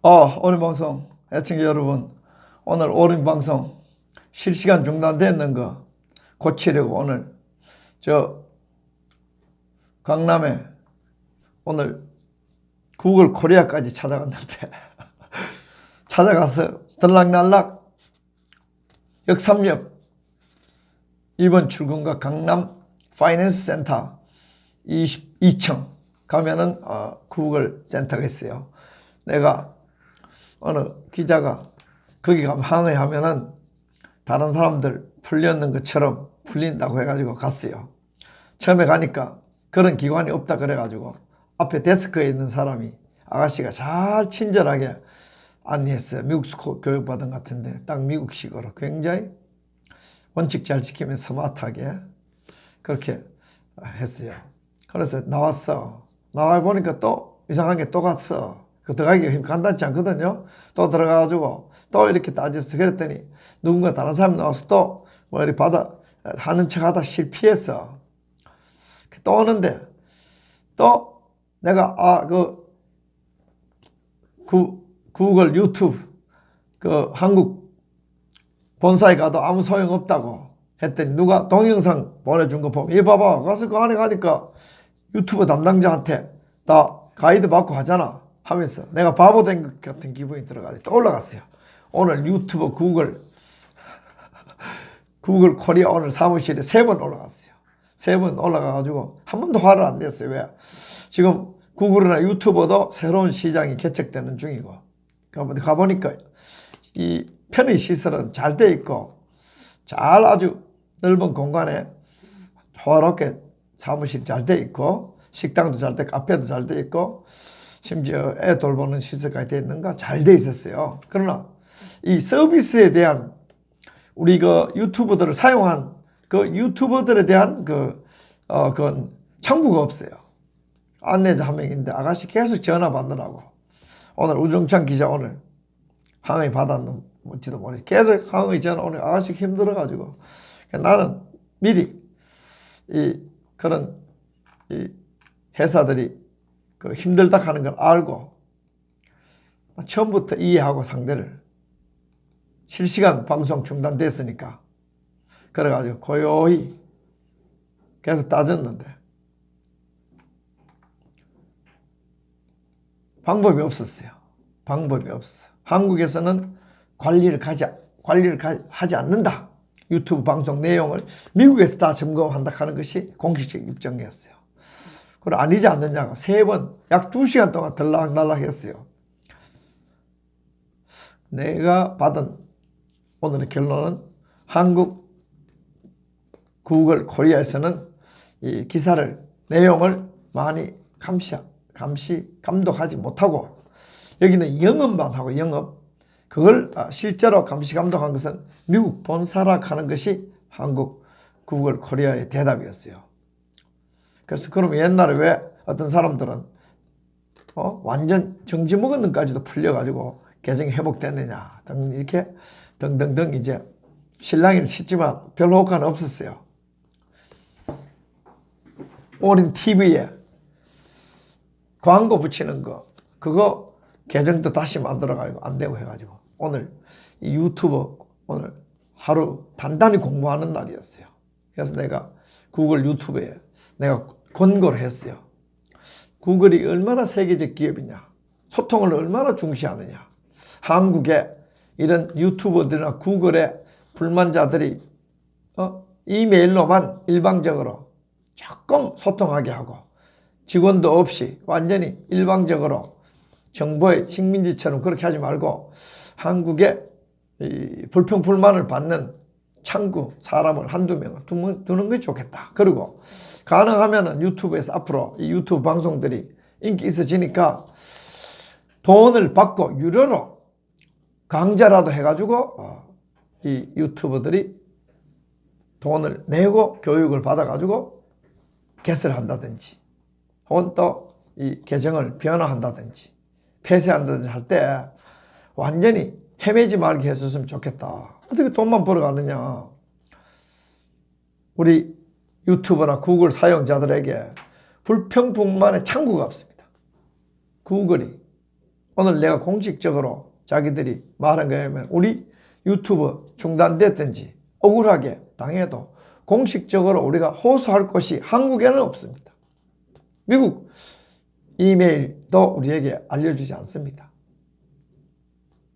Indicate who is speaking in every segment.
Speaker 1: 오늘 방송 애청자 여러분, 오늘 오랜 방송 실시간 중단됐는 거 고치려고 오늘 저 강남에 오늘 구글 코리아까지 찾아갔는데 찾아가서 들락날락 역삼역 2번 출근가 강남 파이낸스 센터 22층 가면은 구글 센터가 있어요. 내가 어느 기자가 거기 가면 항의하면은 다른 사람들 풀렸는 것처럼 풀린다고 해가지고 갔어요. 처음에 가니까 그런 기관이 없다 그래가지고 앞에 데스크에 있는 사람이 아가씨가 잘 친절하게 안내했어요. 미국 교육받은 것 같은데 딱 미국식으로 굉장히 원칙 잘 지키면 스마트하게 그렇게 했어요. 그래서 나왔어. 나와 보니까 또 이상한 게 또 갔어. 그 들어가기가 간단치 않거든요. 또 들어가가지고 또 이렇게 따졌어. 그랬더니 누군가 다른 사람이 나와서 또 뭐 이렇게 하는 척 하다 실패했어. 또 오는데 또 내가 구글 유튜브 한국 본사에 가도 아무 소용없다고 했더니 누가 동영상 보내준 거 보면 이 봐봐 가서 그 안에 가니까 유튜브 담당자한테 다 가이드 받고 하잖아 하면서 내가 바보 된 것 같은 기분이 들어가지고 또 올라갔어요. 오늘 유튜브 구글 코리아 오늘 사무실에 3번 올라갔어요. 3번 올라가가지고 한 번도 화를 안 냈어요. 왜? 지금 구글이나 유튜버도 새로운 시장이 개척되는 중이고 가보니까 이 편의 시설은 잘 돼 있고 잘 아주 넓은 공간에 호화롭게 사무실이 잘 돼 있고 식당도 잘 돼 있고 카페도 잘 돼 있고 심지어 애 돌보는 시설까지 돼 있는가 잘 돼 있었어요. 그러나 이 서비스에 대한 우리 유튜버들을 사용한 유튜버들에 대한 그건 창구가 없어요. 안내자 한 명인데 아가씨 계속 전화 받느라고 오늘 우정찬 기자 오늘 항의 받았는지도 모르겠어. 계속 항의 전화 오늘 아가씨 힘들어가지고 나는 미리 그런 회사들이 힘들다 하는 걸 알고 처음부터 이해하고 상대를 실시간 방송 중단됐으니까 그래가지고 고요히 계속 따졌는데 방법이 없었어요. 방법이 없어. 한국에서는 관리를 하지 않는다. 유튜브 방송 내용을 미국에서 다 점검한다 하는 것이 공식적 입장이었어요. 그리고 아니지 않느냐가 3번 약 2시간 동안 들락날락 했어요. 내가 받은 오늘의 결론은 한국 구글 코리아에서는 이 기사를 내용을 많이 감독하지 못하고 여기는 영업만 하고 영업 그걸 실제로 감시 감독한 것은 미국 본사라 하는 것이 한국 구글 코리아의 대답이었어요. 그래서 그럼 옛날에 왜 어떤 사람들은 완전 정지 먹었는까지도 풀려가지고 계정이 회복됐느냐 등 이렇게 등등등 이제 실랑이를 쳤지만 별 효과는 없었어요. 올인 TV에 광고 붙이는 그거 계정도 다시 만들어가지고 안 되고 해가지고 오늘 이 유튜브 오늘 하루 단단히 공부하는 날이었어요. 그래서 내가 구글 유튜브에 내가 권고를 했어요. 구글이 얼마나 세계적 기업이냐, 소통을 얼마나 중시하느냐, 한국에 이런 유튜버들이나 구글의 불만자들이 이메일로만 일방적으로 조금 소통하게 하고 직원도 없이 완전히 일방적으로 정보의 식민지처럼 그렇게 하지 말고 한국에 불평 불만을 받는 창구 사람을 한두 명을 두는 것이 좋겠다. 그리고 가능하면 유튜브에서 앞으로 이 유튜브 방송들이 인기 있어지니까 돈을 받고 유료로 강좌라도 해가지고 이 유튜버들이 돈을 내고 교육을 받아가지고 개설을 한다든지 혹은 또 이 계정을 변화한다든지 폐쇄한다든지 할 때 완전히 헤매지 말게 했었으면 좋겠다. 어떻게 돈만 벌어가느냐. 우리 유튜브나 구글 사용자들에게 불평 불만의 창구가 없습니다. 구글이 오늘 내가 공식적으로 자기들이 말한 거냐면 우리 유튜브 중단됐든지 억울하게 당해도 공식적으로 우리가 호소할 곳이 한국에는 없습니다. 미국 이메일도 우리에게 알려주지 않습니다.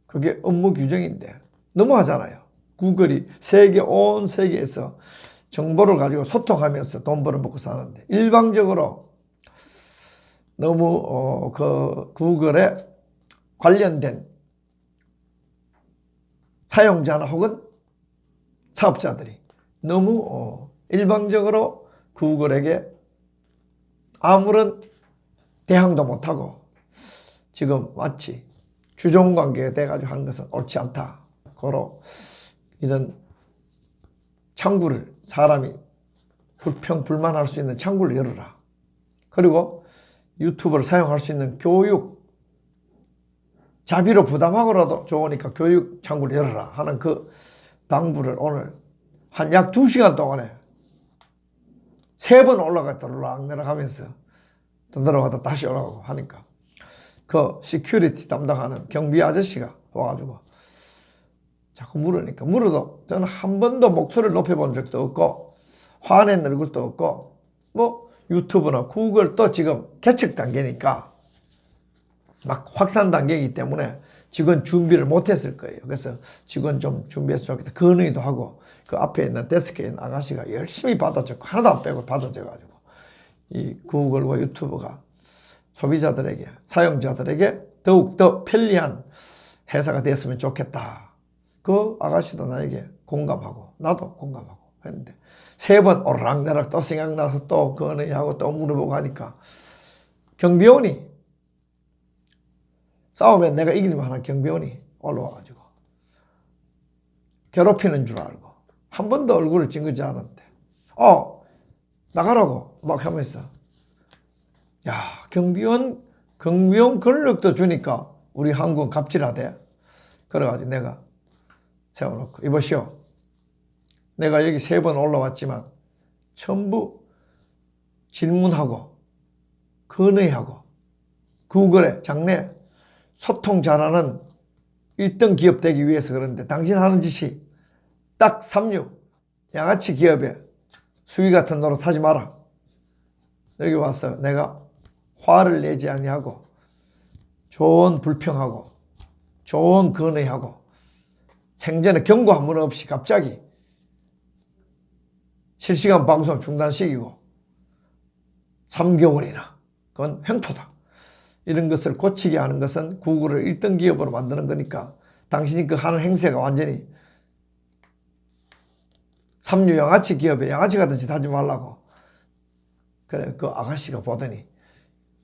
Speaker 1: 그게 업무 규정인데 너무하잖아요. 구글이 온 세계에서 정보를 가지고 소통하면서 돈 벌어먹고 사는데 일방적으로 너무 그 구글에 관련된 사용자나 혹은 사업자들이 너무 일방적으로 구글에게 아무런 대항도 못하고 지금 마치 주종관계가 돼가지고 하는 것은 옳지 않다. 고로 이런 창구를 사람이 불평불만할 수 있는 창구를 열어라. 그리고 유튜브를 사용할 수 있는 교육 자비로 부담하고라도 좋으니까 교육 창구를 열어라 하는 그 당부를 오늘 한 약 2시간 동안에 3번 올라갔다 올라가면서 하면서 또 내려가다 다시 올라가고 하니까 그 시큐리티 담당하는 경비 아저씨가 와가지고 자꾸 물어도 저는 한 번도 목소리를 높여본 적도 없고 화낸 얼굴도 없고 뭐 유튜브나 구글 또 지금 개척 단계니까 막 확산 단계이기 때문에 직원 준비를 못했을 거예요. 그래서 직원 좀 준비했으면 좋겠다. 건의도 하고 그 앞에 있는 데스크에 있는 아가씨가 열심히 받아줬고 하나도 안 빼고 받아줘가지고 이 구글과 유튜브가 소비자들에게 사용자들에게 더욱더 편리한 회사가 됐으면 좋겠다. 그 아가씨도 나에게 공감하고 나도 공감하고 했는데 3번 오르락내락 또 생각나서 또 건의하고 또 물어보고 하니까 경비원이 싸우면 내가 이기기만 하는 경비원이 올라와가지고 괴롭히는 줄 알고 한 번도 얼굴을 찡그지 않았는데 나가라고 막 하면서 야 경비원 권력도 주니까 우리 한국은 갑질하대. 그래가지고 내가 세워놓고 이보시오. 내가 여기 3번 올라왔지만 전부 질문하고 건의하고 구글에 장래 소통 잘하는 1등 기업 되기 위해서 그런데 당신 하는 짓이 딱 36 양아치 기업에 수위 같은 노릇 하지 마라. 여기 와서 내가 화를 내지 아니하고 좋은 불평하고 좋은 건의하고 생전에 경고 한 번 없이 갑자기 실시간 방송 중단시키고 3개월이나 그건 횡포다. 이런 것을 고치게 하는 것은 구글을 1등 기업으로 만드는 거니까 당신이 그 하는 행세가 완전히 삼류 양아치 기업에 양아치 같은 짓 하지 말라고. 그래 그 아가씨가 보더니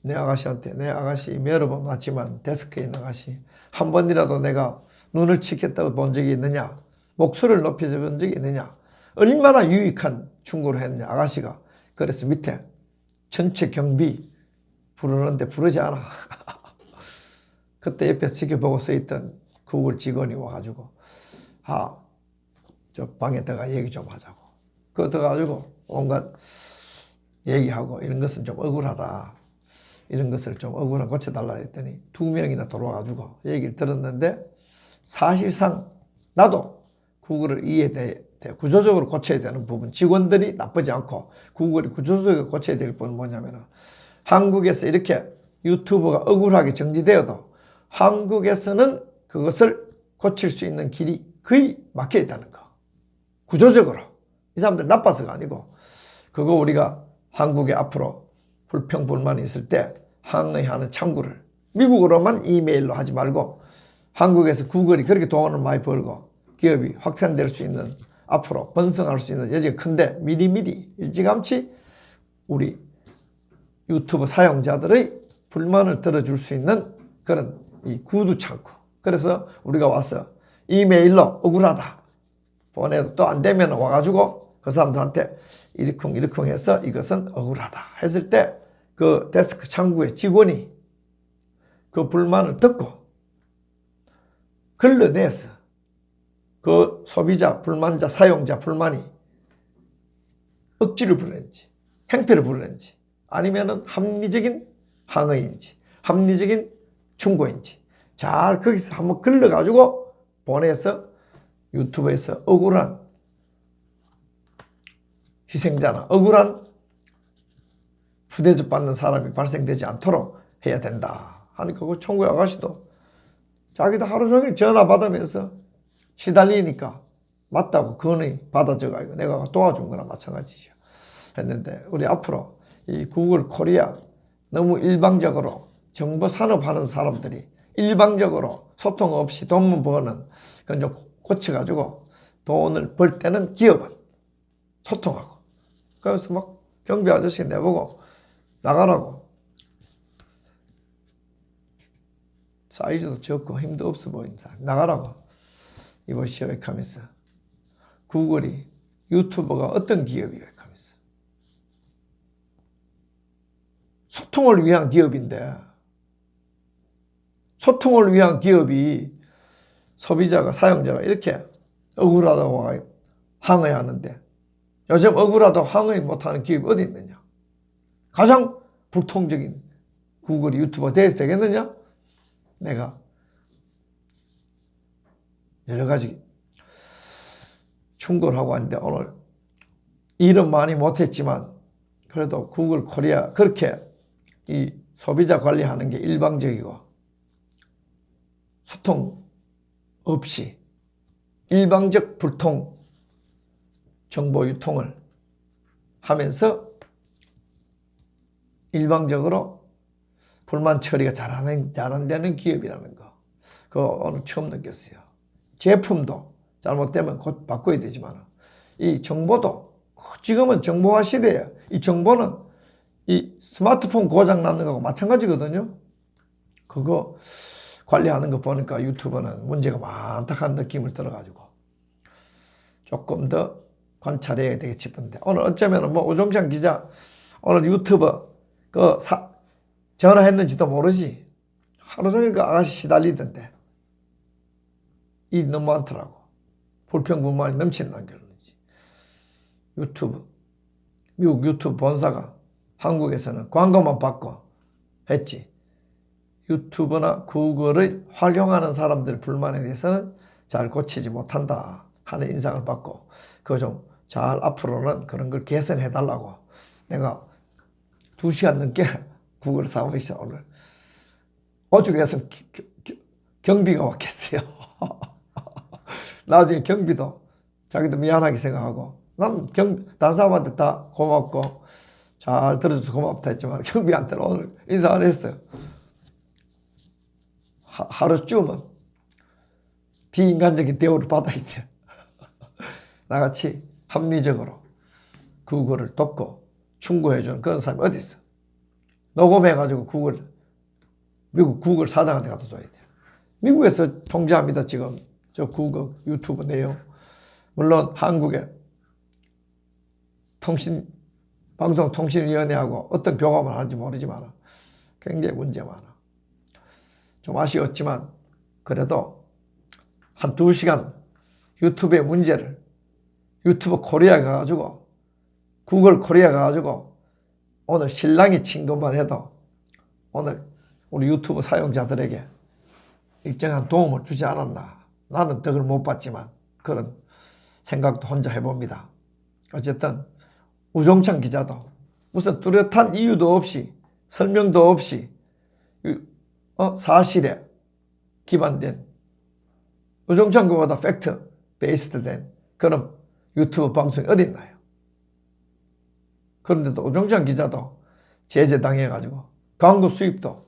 Speaker 1: 내 아가씨한테 내 아가씨 여러 번 봤지만 데스크에 있는 아가씨 한 번이라도 내가 눈을 치겠다고 본 적이 있느냐 목소리를 높여줘 본 적이 있느냐 얼마나 유익한 충고를 했느냐 아가씨가. 그래서 밑에 전체 경비 부르는데 부르지 않아. 그때 옆에서 지켜보고 써있던 구글 직원이 와가지고 저 방에 들어가 얘기 좀 하자고. 그거 들어가지고 온갖 얘기하고 이런 것은 좀 억울하다. 이런 것을 좀 억울하게 고쳐달라 했더니 2명이나 들어와가지고 얘기를 들었는데 사실상 나도 구글을 이해돼 구조적으로 고쳐야 되는 부분 직원들이 나쁘지 않고 구글이 구조적으로 고쳐야 될 부분은 뭐냐면 한국에서 이렇게 유튜브가 억울하게 정지되어도 한국에서는 그것을 고칠 수 있는 길이 거의 막혀 있다는 거. 구조적으로. 이 사람들 나빠서가 아니고 그거 우리가 한국에 앞으로 불평불만이 있을 때 항의하는 창구를 미국으로만 이메일로 하지 말고 한국에서 구글이 그렇게 돈을 많이 벌고 기업이 확산될 수 있는 앞으로 번성할 수 있는 여지가 큰데 미리미리 일찌감치 우리 유튜브 사용자들의 불만을 들어줄 수 있는 그런 이 구두 창구. 그래서 우리가 와서 이메일로 억울하다 보내도 또 안 되면 와가지고 그 사람들한테 이리쿵 해서 이것은 억울하다 했을 때 그 데스크 창구의 직원이 그 불만을 듣고 걸러내서 그 소비자, 불만자, 사용자 불만이 억지를 부르는지 행패를 부르는지 아니면은 합리적인 항의인지 합리적인 충고인지 잘 거기서 한번 걸러가지고 보내서 유튜브에서 억울한 희생자나 억울한 후대접 받는 사람이 발생되지 않도록 해야 된다 하니까 그 총괄 아가씨도 자기도 하루 종일 전화 받으면서 시달리니까 맞다고 건의 받아줘가지고 내가 도와준 거나 마찬가지죠. 했는데 우리 앞으로 이 구글 코리아 너무 일방적으로 정보 산업하는 사람들이 일방적으로 소통 없이 돈만 버는 그건 좀 고쳐가지고 돈을 벌 때는 기업은 소통하고 그래서 막 경비 아저씨 내보고 나가라고 사이즈도 적고 힘도 없어 보인다 나가라고 이보시오 이렇게 하면서 구글이 유튜버가 어떤 기업이야 이렇게 하면서 소통을 위한 기업인데 소통을 위한 기업이 소비자가 사용자가 이렇게 억울하다고 항의하는데 요즘 억울하다고 항의 못하는 기업이 어디 있느냐 가장 불통적인 구글이 유튜버 돼야 되겠느냐 내가 여러 가지 충고를 하고 왔는데 오늘 일은 많이 못했지만 그래도 구글 코리아 그렇게 이 소비자 관리하는 게 일방적이고 소통 없이 일방적 불통 정보 유통을 하면서 일방적으로 불만 처리가 잘 안 되는 기업이라는 거 그거 오늘 처음 느꼈어요. 제품도 잘못되면 곧 바꿔야 되지만 이 정보도 지금은 정보화 시대에 이 정보는 이 스마트폰 고장 나는 거하고 마찬가지거든요. 그거 관리하는 거 보니까 유튜버는 문제가 많다 하는 느낌을 들어가지고 조금 더 관찰해야 되겠지 싶은데 오늘 어쩌면 뭐 우종찬 기자 오늘 유튜버 그 전화했는지도 모르지 하루 종일 그 아가씨 시달리던데 이 너무 많더라고. 불평불만이 넘친다는 결론이지. 유튜브 미국 유튜브 본사가 한국에서는 광고만 받고 했지 유튜브나 구글을 활용하는 사람들 불만에 대해서는 잘 고치지 못한다 하는 인상을 받고 그거 좀 잘 앞으로는 그런 걸 개선해 달라고 내가 2시간 넘게 구글 사고 있어 오늘 오죽해서 경비가 왔겠어요. 나중에 경비도 자기도 미안하게 생각하고 다른 사람한테 다 고맙고 잘 들어줘서 고맙다 했지만 경비한테는 오늘 인사 안 했어요. 하루쯤은 비인간적인 대우를 받아야 돼. 나같이 합리적으로 구글을 돕고 충고해주는 그런 사람이 어디 있어. 녹음해가지고 미국 구글 사장한테 갖다 줘야 돼. 미국에서 통제합니다 지금 저 구글 유튜브 내용. 물론 한국의 방송통신위원회하고 어떤 교감을 하는지 모르지만 굉장히 문제 많아. 좀 아쉬웠지만 그래도 한 2시간 유튜브의 문제를 유튜브 코리아 가가지고 구글 코리아 가가지고 오늘 신랑이 친 것만 해도 오늘 우리 유튜브 사용자들에게 일정한 도움을 주지 않았나. 나는 덕을 못 봤지만 그런 생각도 혼자 해봅니다. 어쨌든 우종찬 기자도 무슨 뚜렷한 이유도 없이 설명도 없이 사실에 기반된 우종찬 그보다 팩트 베이스드 된 그런 유튜브 방송이 어디 있나요? 그런데도 우종찬 기자도 제재당해가지고 광고 수입도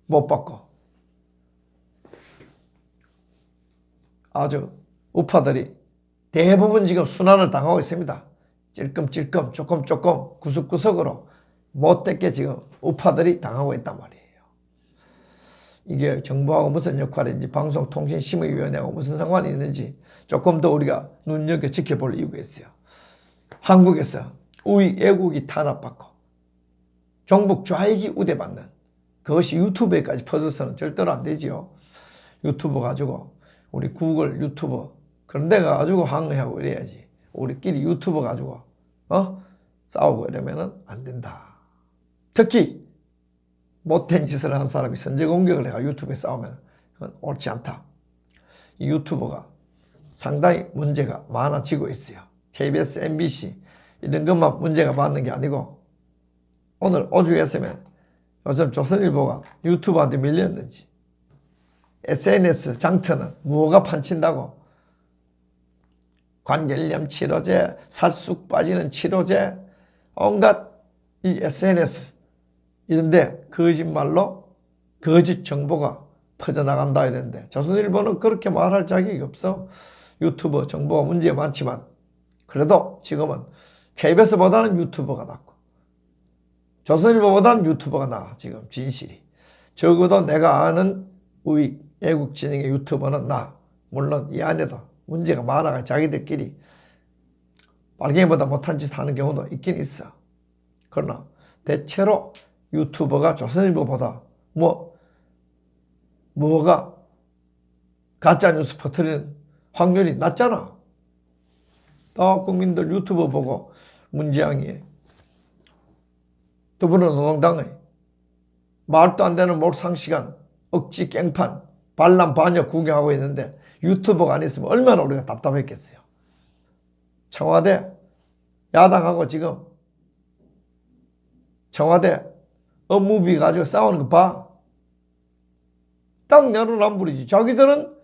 Speaker 1: 못 받고 아주 우파들이 대부분 지금 순환을 당하고 있습니다. 찔끔찔끔 조금 구석구석으로 못되게 지금 우파들이 당하고 있단 말이에요. 이게 정부하고 무슨 역할인지 방송통신심의위원회하고 무슨 상관이 있는지 조금 더 우리가 눈여겨 지켜볼 이유가 있어요. 한국에서 우익 애국이 탄압받고 종북 좌익이 우대받는 그것이 유튜브에까지 퍼져서는 절대로 안 되지요. 유튜브 가지고 우리 구글 유튜브 그런 데 가지고 항의하고 이래야지. 우리끼리 유튜브 가지고 싸우고 이러면은 안 된다. 특히 못된 짓을 하는 사람이 선제 공격을 해가 유튜브에 싸우면 그건 옳지 않다. 이 유튜버가 상당히 문제가 많아지고 있어요. KBS, MBC 이런 것만 문제가 많은 게 아니고 오늘 오죽했으면 요즘 조선일보가 유튜버한테 밀렸는지 SNS 장터는 뭐가 판친다고 관절염 치료제, 살쑥 빠지는 치료제 온갖 이 SNS 이런데 거짓말로 거짓 정보가 퍼져나간다 이랬는데 조선일보는 그렇게 말할 자격이 없어. 유튜버 정보가 문제가 많지만 그래도 지금은 KBS보다는 유튜버가 낫고 조선일보보다는 유튜버가 나아. 지금 진실이. 적어도 내가 아는 우익 애국 진영의 유튜버는 나. 물론 이 안에도 문제가 많아가 자기들끼리 빨갱이보다 못한 짓 하는 경우도 있긴 있어. 그러나 대체로 유튜버가 조선일보보다 뭐가 가짜뉴스 퍼뜨리는 확률이 낮잖아. 다 국민들 유튜버 보고 문재양이 더불어노동당의 말도 안 되는 몰상시간 억지 깽판 반란 반역 구경하고 있는데 유튜버가 안 있으면 얼마나 우리가 답답했겠어요. 청와대 야당하고 지금 청와대 업무비 가지고 싸우는 거 봐. 딱 내로남불이지. 자기들은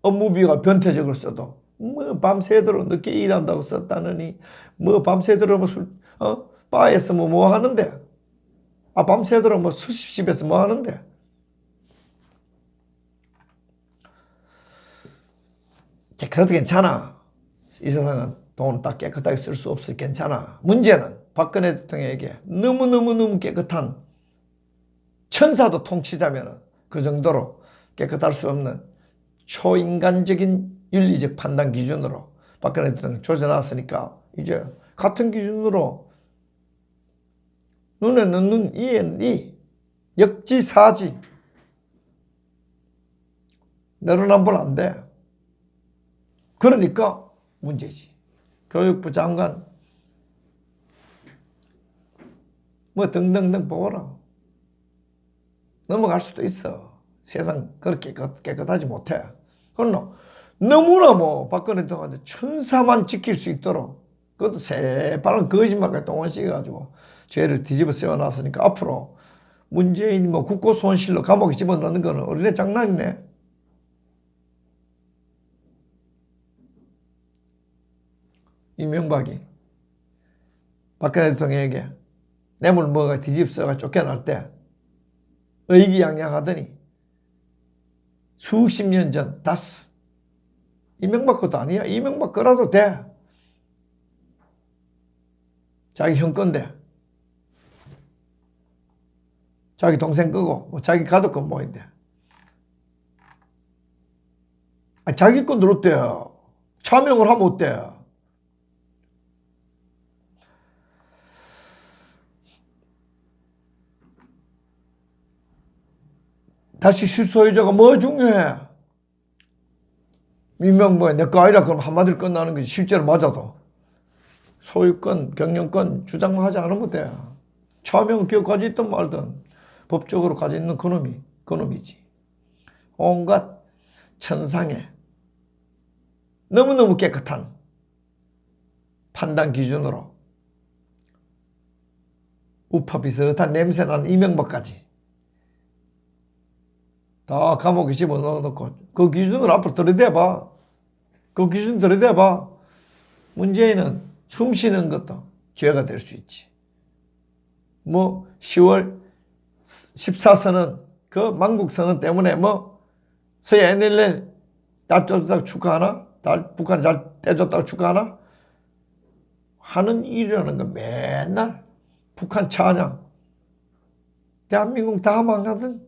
Speaker 1: 업무비가 변태적으로 써도 뭐 밤새도록 늦게 일한다고 썼다느니 뭐 밤새도록 바에서 뭐 하는데 밤새도록 뭐 수십십에서 뭐 하는데 그래도 괜찮아. 이 세상은 돈 딱 깨끗하게 쓸 수 없어. 괜찮아. 문제는 박근혜 대통령에게 너무너무 깨끗한 천사도 통치자면 그 정도로 깨끗할 수 없는 초인간적인 윤리적 판단 기준으로 박근혜 대통령 조져놨으니까 이제 같은 기준으로 눈에는 눈, 이에는 이, 역지사지. 내로남불 안 돼. 그러니까 문제지. 교육부 장관 뭐 등등등 보거라. 넘어갈 수도 있어. 세상 그렇게 깨끗하지 못해. 그러나 너무나 박근혜 대통령한테 천사만 지킬 수 있도록 그것도 새빨간 거짓말까지 동원시켜가지고 죄를 뒤집어 세워놨으니까 앞으로 문재인 국고손실로 감옥에 집어넣는 거는 어린애 장난이네. 이명박이 박근혜 대통령에게 뇌물 뭐가 뒤집어가 쫓겨날 때 의기양양하더니 수십 년 전 다스 이명박 것도 아니야. 이명박 거라도 돼. 자기 형 건데 자기 동생 거고 자기 가족 건 뭐인데 자기 건 들었대요. 차명을 하면 어때? 다시 실소유자가 뭐 중요해? 민명부에 내 거 아니라 그럼 한마디로 끝나는 것이 실제로 맞아도 소유권, 경영권 주장만 하지 않으면 돼. 차명은 기업 가지고 있든 말든 법적으로 가지고 있는 그놈이지. 온갖 천상에 너무너무 깨끗한 판단 기준으로 우파 비슷한 냄새나는 이명박까지 다 감옥에 집어넣어놓고 그 기준으로 앞으로 들이대봐. 그 기준 들이대봐. 문재인은 숨 쉬는 것도 죄가 될 수 있지. 10월 14선언 그 만국선언 때문에 서해 NLL 잘 떼줬다고 축하하나? 북한이 잘 떼줬다고 축하하나? 하는 일이라는 거 맨날 북한 찬양 대한민국 다 망하든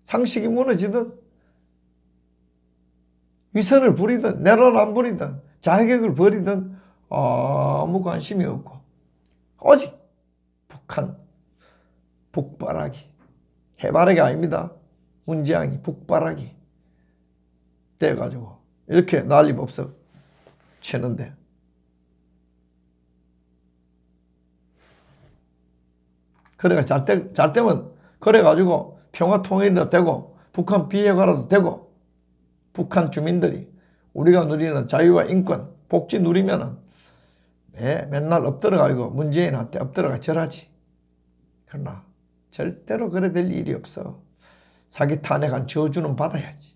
Speaker 1: 상식이 무너지든 위선을 부리든 내로남불이든 자격을 버리든 아무 관심이 없고 오직 북한 북바라기 해바라기 아닙니다. 문재양이 북바라기 돼가지고 이렇게 난리법석 치는데 그래가 잘 되면 그래가지고 평화통일도 되고 북한 비핵화라도 되고 북한 주민들이 우리가 누리는 자유와 인권, 복지 누리면은 맨날 엎드려가지고 문재인한테 엎드려가 절하지. 그러나 절대로 그래 될 일이 없어. 사기 탄핵한 저주는 받아야지.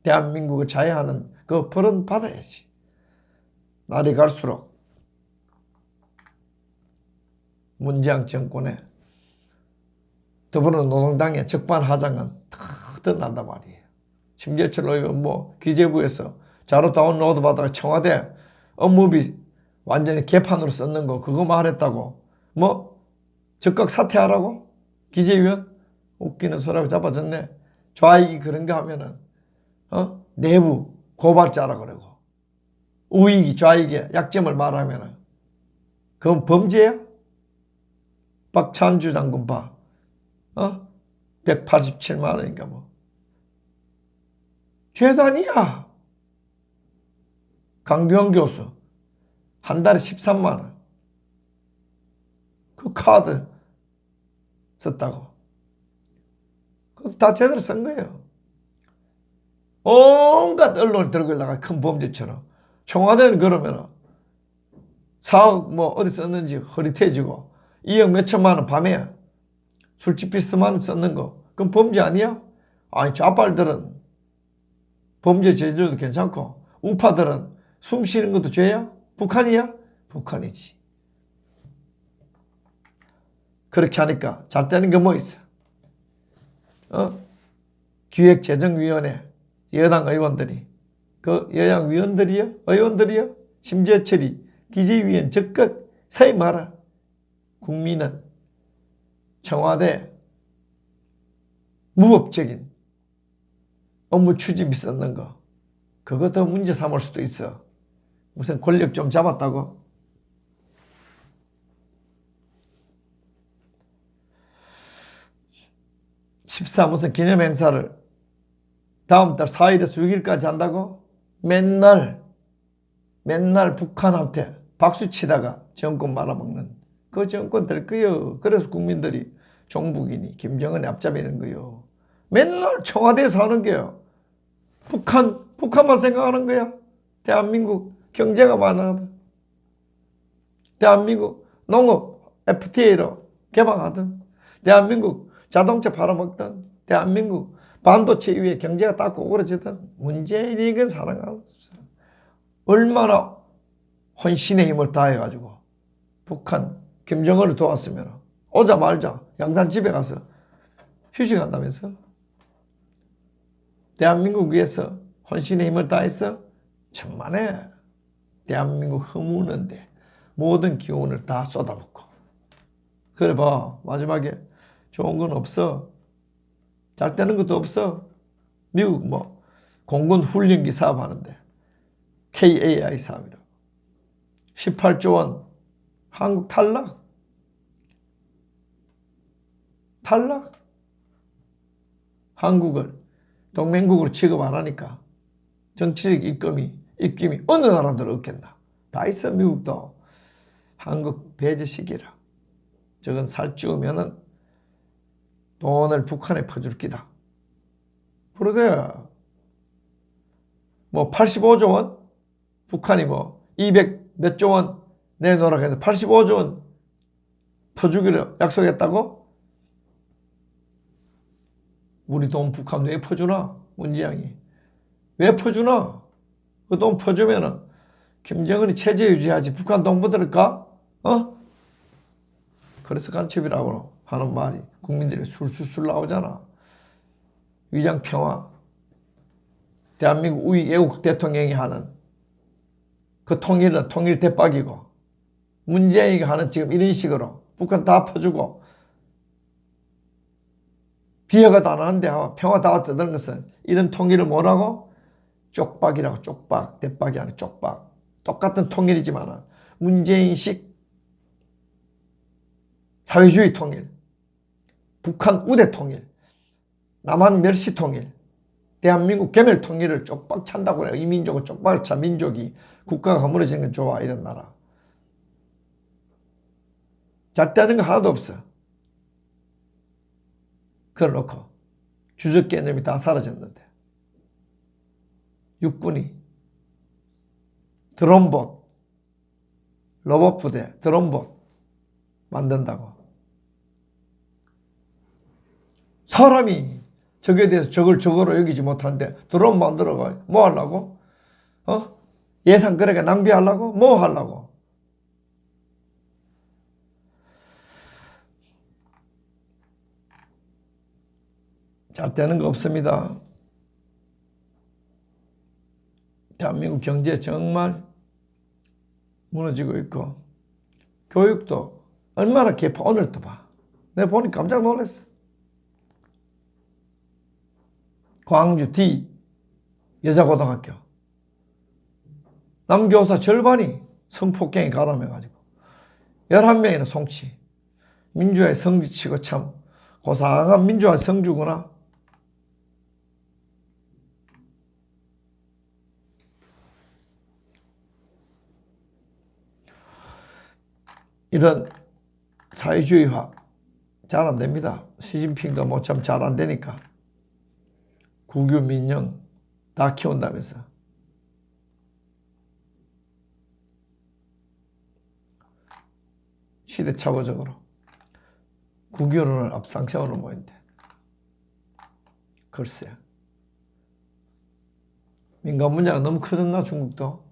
Speaker 1: 대한민국을 자해하는 그 벌은 받아야지. 날이 갈수록 문재인 정권의 더불어노동당의 적반하장은 더 드러난단 말이에요. 심재철 의원 기재부에서 자료 다운로드 받아가 청와대 업무비 완전히 개판으로 썼는 거 그거 말했다고 즉각 사퇴하라고? 기재위원? 웃기는 소리하고 잡아줬네. 좌익이 그런 거 하면은 내부 고발자라 그러고 우익이 좌익의 약점을 말하면은 그건 범죄야? 박찬주 장군 봐. 187만 원인가 죄도 아니야. 강규영 교수 한 달에 13만 원. 그 카드 썼다고. 그거 다 제대로 쓴 거예요. 온갖 언론을 들고 올라가 큰 범죄처럼. 청와대는 그러면 4억 어디 썼는지 흐릿해지고 2억 몇천만 원 밤에 술집 비스만 썼는 거 그건 범죄 아니야? 아니 좌빨들은 범죄 저질러도 괜찮고 우파들은 숨 쉬는 것도 죄야? 북한이야? 북한이지. 그렇게 하니까 잘 되는 게 뭐 있어? 기획재정위원회 여당 의원들이 그 여당 의원들이요? 심재철이 기재위원 적극 사임하라. 국민은 청와대 무법적인 업무 추진비 썼는 거 그거 더 문제 삼을 수도 있어. 무슨 권력 좀 잡았다고? 무슨 기념행사를 다음 달 4일에서 6일까지 한다고? 맨날 북한한테 박수치다가 정권 말아먹는 그 정권 될 거요. 그래서 국민들이 종북이니 김정은이 앞잡이는 거요. 맨날 청와대에서 하는 게요. 북한만 생각하는 거야. 대한민국 경제가 많아하든 대한민국 농업 FTA로 개방하든 대한민국 자동차 팔아먹든 대한민국 반도체 위에 경제가 딱 고그러지든 문재인이 이건 사랑하고 없어. 얼마나 헌신의 힘을 다해가지고 북한 김정은을 도왔으면 오자마자 양산 집에 가서 휴식한다면서? 대한민국 위해서 헌신의 힘을 다했어? 천만에 대한민국 허무는데 모든 기운을 다 쏟아붓고 그래 봐 마지막에 좋은 건 없어. 잘 되는 것도 없어. 미국 공군 훈련기 사업하는데 KAI 사업이라고 18조 원 한국 탈락. 한국을 동맹국으로 취급 안 하니까 정치적 입김이 어느 나라들 없겠나. 다 있어. 미국도 한국 배제시키라. 저건 살찌우면은 돈을 북한에 퍼줄 기다. 그러대 85조 원 북한이 200 몇 조 원 내놓으라고 했는데 85조 원 퍼주기로 약속했다고? 우리 돈 북한 왜 퍼주나? 문재양이 왜 퍼주나? 그 돈 퍼주면은 김정은이 체제 유지하지 북한 돈 받을까? 그래서 간첩이라고 하는 말이 국민들이 술술술 나오잖아. 위장평화 대한민국 우익 애국 대통령이 하는 그 통일은 통일 대박이고 문재인이가 하는 지금 이런 식으로 북한 다 퍼주고 비핵화도 안 하는데 평화 다 얻는 것은 이런 통일을 뭐라고? 쪽박이라고. 쪽박 대박이 아니라 쪽박. 똑같은 통일이지만 문재인식 사회주의 통일, 북한 우대 통일, 남한 멸시 통일, 대한민국 개멸 통일을 쪽박 찬다고 그래요. 이 민족은 쪽박을 찬 민족이 국가가 허물어지는 건 좋아. 이런 나라. 잘 되는 거 하나도 없어. 그걸 놓고 주적 개념이 다 사라졌는데 육군이 드론봇, 로봇 부대, 드론봇 만든다고. 사람이 적에 대해서 적으로 여기지 못하는데 드론 만들어가 뭐 하려고? 예산 그렇게 낭비하려고? 뭐 하려고? 잘 되는 거 없습니다. 대한민국 경제 정말 무너지고 있고 교육도 얼마나 개파. 오늘도 봐. 내가 보니 깜짝 놀랐어. 광주 D 여자고등학교 남교사 절반이 성폭행에 가담해가지고 11명이나 송치. 민주화의 성지치고 참 고상한 민주화 성주구나. 이런 사회주의화 잘 안 됩니다. 시진핑도 뭐 참 잘 안 되니까 국유 민영 다 키운다면서. 시대착오적으로 국유론을 앞장세우는 모인데 글쎄 민간 분야가 너무 커졌나 중국도.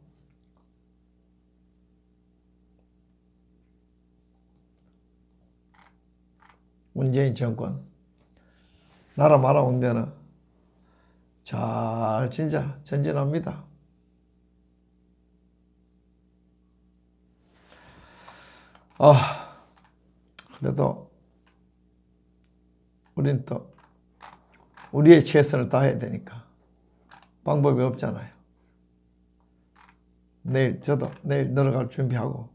Speaker 1: 문재인 정권 나라 말아온 데는 잘 진짜 전진합니다. 그래도 우린 또 우리의 최선을 다해야 되니까 방법이 없잖아요. 저도 내일 들어갈 준비하고.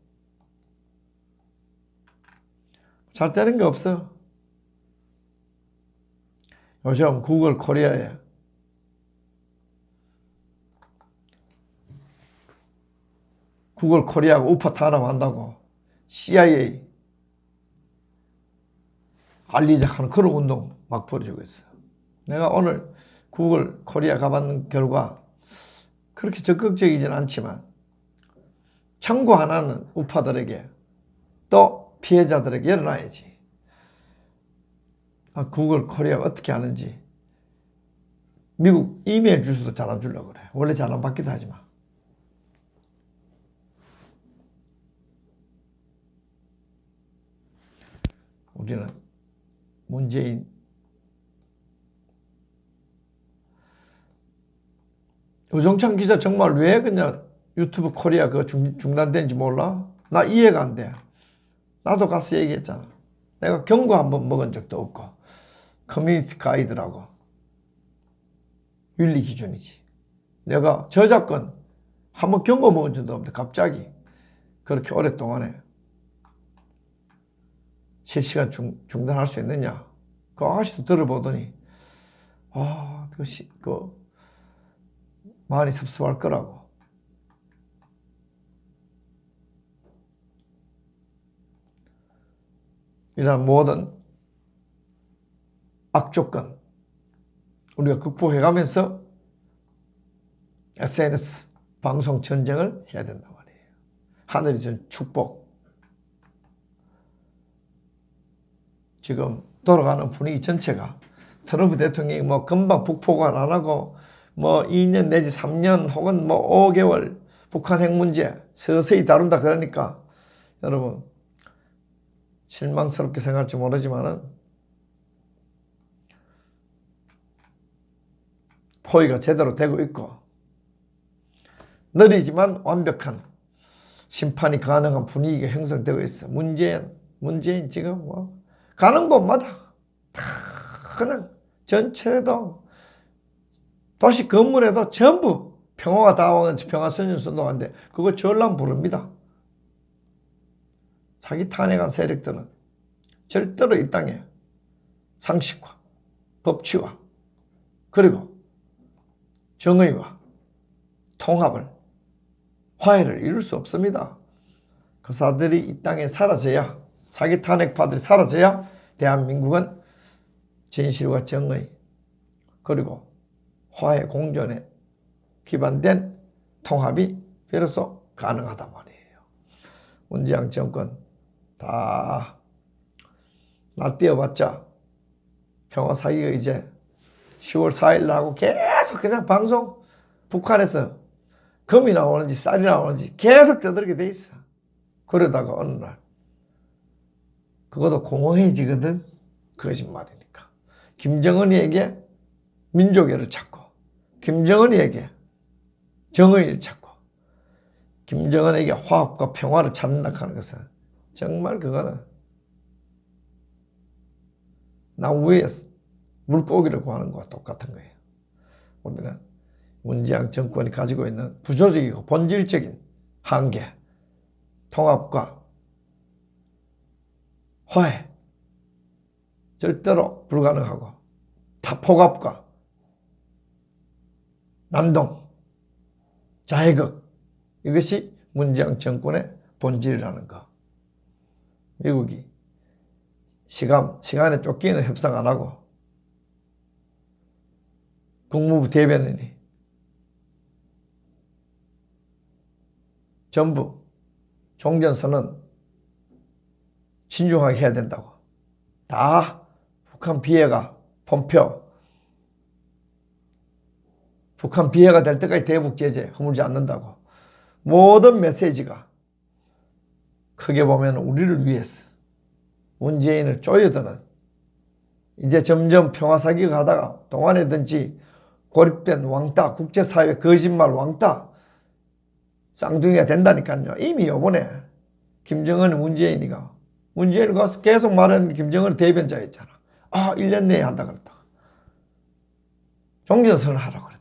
Speaker 1: 잘 되는 게 없어. 요즘 구글 코리아에 구글 코리아가 우파 탄압한다고 CIA 알리자하는 그런 운동 막 벌어지고 있어요. 내가 오늘 구글 코리아 가봤는 결과 그렇게 적극적이진 않지만 청구 하나는 우파들에게 또 피해자들에게 열어놔야지. 구글 코리아가 어떻게 하는지. 미국 이메일 주소도 잘 안 주려고 그래. 원래 잘 안 받기도 하지만. 우리는 문재인 우정찬 기자 정말 왜 그냥 유튜브 코리아 그거 중단된지 몰라? 나 이해가 안 돼. 나도 가서 얘기했잖아. 내가 경고 한번 먹은 적도 없고 커뮤니티 가이드라고 윤리 기준이지. 내가 저작권 한번 경고 먹은 적도 없는데 갑자기 그렇게 오랫동안에 실시간 중단할 수 있느냐? 그 아가씨도 들어보더니 많이 섭섭할 거라고. 이런 모든 악조건 우리가 극복해가면서 SNS 방송 전쟁을 해야 된단 말이에요. 하늘이 준 축복. 지금 돌아가는 분위기 전체가 트럼프 대통령이 뭐 금방 북포관 안 하고 뭐 2년 내지 3년 혹은 뭐 5개월 북한 핵 문제 서서히 다룬다 그러니까 여러분 실망스럽게 생각할지 모르지만은 포위가 제대로 되고 있고 느리지만 완벽한 심판이 가능한 분위기가 형성되고 있어. 문재인 지금 뭐 가는 곳마다 다 그냥 전체에도 도시 건물에도 전부 평화가 다가오는 평화선언서도인데 그거 전람 부릅니다. 자기 탄핵한 세력들은 절대로 이 땅에 상식화, 법치화, 그리고 정의와 통합을, 화해를 이룰 수 없습니다. 그사들이 이 땅에 사라져야, 사기 탄핵파들이 사라져야 대한민국은 진실과 정의, 그리고 화해 공존에 기반된 통합이 비로소 가능하단 말이에요. 문재인 정권 다 날뛰어봤자 평화 사기가 이제 10월 4일 나고 계속 그냥 방송 북한에서 금이 나오는지 쌀이 나오는지 계속 떠들게 돼 있어. 그러다가 어느 날 그것도 공허해지거든. 거짓말이니까. 김정은이에게 민족애를 찾고 김정은이에게 정의를 찾고 김정은에게 화합과 평화를 찾는다 하는 것은 정말 그거는 나무 위에 물고기를 구하는 것과 똑같은 거예요. 우리는 문재인 정권이 가지고 있는 구조적이고 본질적인 한계, 통합과 화해, 절대로 불가능하고 폭압과 난동, 자해극, 이것이 문재인 정권의 본질이라는 거. 미국이 시간에 쫓기는 협상 안 하고 국무부 대변인이 전부 종전선언 신중하게 해야 된다고. 다 북한 비해가 폼페오 북한 비해가 될 때까지 대북 제재 허물지 않는다고. 모든 메시지가 크게 보면 우리를 위해서 문재인을 쪼여드는, 이제 점점 평화사기가 가다가 동안에든지 고립된 왕따, 국제사회 거짓말 왕따 쌍둥이가 된다니까요. 이미 요번에 김정은 문재인이 가서 계속 말하는 게 김정은 대변자였잖아. 1년 내에 한다 그랬다가 종전선언 하라고 그랬다가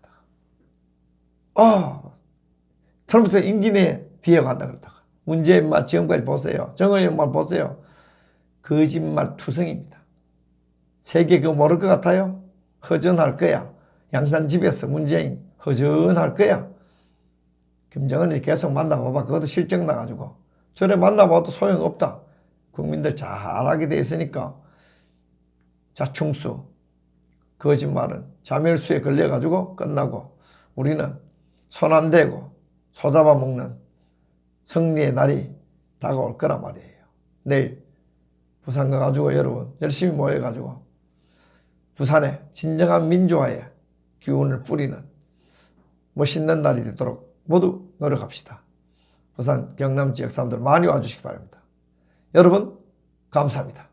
Speaker 1: 트럼프 임기 내에 비해가 한다 그랬다가 문재인 말 지금까지 보세요. 정의연 말 보세요. 거짓말 투성입니다. 세계 그거 모를 것 같아요? 허전할 거야. 양산집에서 문재인 허전할 거야. 김정은이 계속 만나봐봐. 그것도 실적 나가지고. 저래 만나봐도 소용없다. 국민들 잘 알게 돼 있으니까 자충수, 거짓말은 자멸수에 걸려가지고 끝나고 우리는 손 안 대고 소 잡아먹는 승리의 날이 다가올 거란 말이에요. 내일 부산 가가지고 여러분 열심히 모여가지고 부산에 진정한 민주화의 기운을 뿌리는 멋있는 날이 되도록 모두 노력합시다. 부산 경남 지역 사람들 많이 와주시기 바랍니다. 여러분 감사합니다.